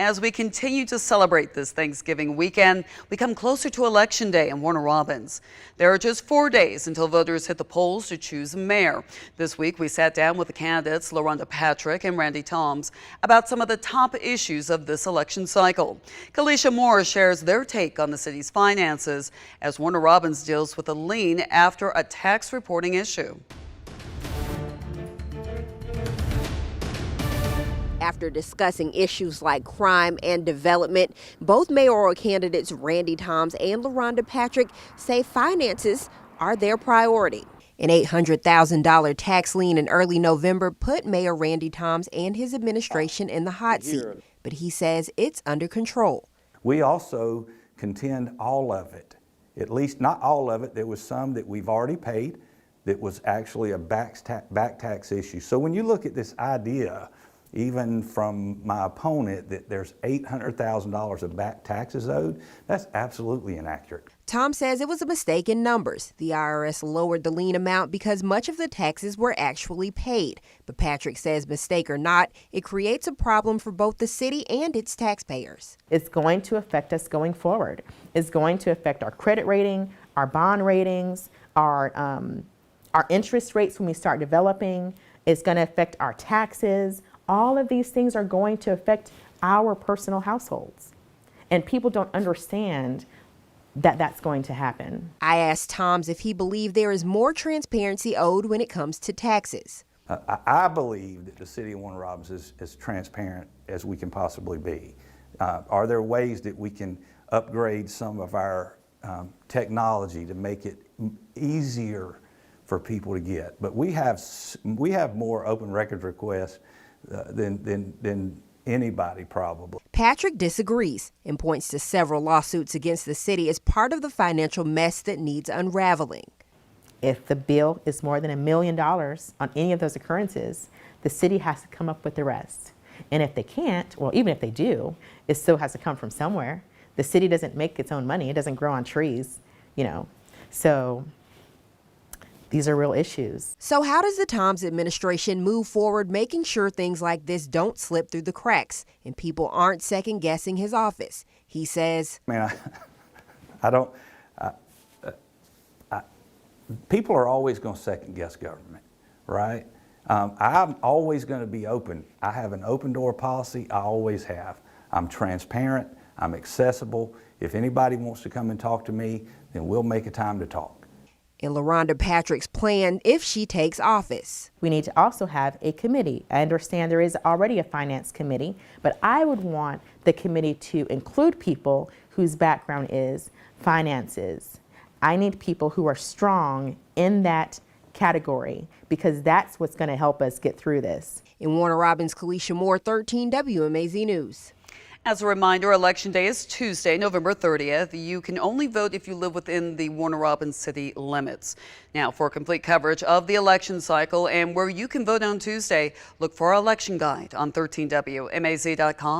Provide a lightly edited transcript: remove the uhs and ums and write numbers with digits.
As we continue to celebrate this Thanksgiving weekend, we come closer to Election Day in Warner Robins. There are just 4 days until voters hit the polls to choose a mayor. This week, we sat down with the candidates LaRhonda Patrick and Randy Toms about some of the top issues of this election cycle. Kalisha Moore shares their take on the city's finances as Warner Robins deals with a lien after a tax reporting issue. After discussing issues like crime and development, both mayoral candidates Randy Toms and LaRhonda Patrick say finances are their priority. An $800,000 tax lien in early November put Mayor Randy Toms and his administration in the hot seat, but he says it's under control. We also contend all of it, at least not all of it. There was some that we've already paid that was actually a back tax issue. So when you look at this idea, even from my opponent, that there's $800,000 of back taxes owed, that's absolutely inaccurate. Tom says it was a mistake in numbers. The IRS lowered the lien amount because much of the taxes were actually paid. But Patrick says, mistake or not, it creates a problem for both the city and its taxpayers. It's going to affect us going forward. It's going to affect our credit rating, our bond ratings, our interest rates when we start developing. It's going to affect our taxes. All of these things are going to affect our personal households. And people don't understand that that's going to happen. I asked Toms if he believed there is more transparency owed when it comes to taxes. I believe that the city of Warner Robins is as transparent as we can possibly be. Are there ways that we can upgrade some of our technology to make it easier for people to get? But we have more open records requests than anybody probably. Patrick disagrees and points to several lawsuits against the city as part of the financial mess that needs unraveling. If the bill is more than $1 million on any of those occurrences, the city has to come up with the rest. And if they can't, well, even if they do, it still has to come from somewhere. The city doesn't make its own money. It doesn't grow on trees, So these are real issues. So how does the Toms administration move forward, making sure things like this don't slip through the cracks and people aren't second-guessing his office? He says, people are always going to second-guess government, right? I'm always going to be open. I have an open-door policy. I always have. I'm transparent. I'm accessible. If anybody wants to come and talk to me, then we'll make a time to talk. And LaRhonda Patrick's plan if she takes office. We need to also have a committee. I understand there is already a finance committee, but I would want the committee to include people whose background is finances. I need people who are strong in that category because that's what's going to help us get through this. In Warner Robins, Kalisha Moore, 13 WMAZ News. As a reminder, Election Day is Tuesday, November 30th. You can only vote if you live within the Warner Robins city limits. Now, for complete coverage of the election cycle and where you can vote on Tuesday, look for our election guide on 13WMAZ.com.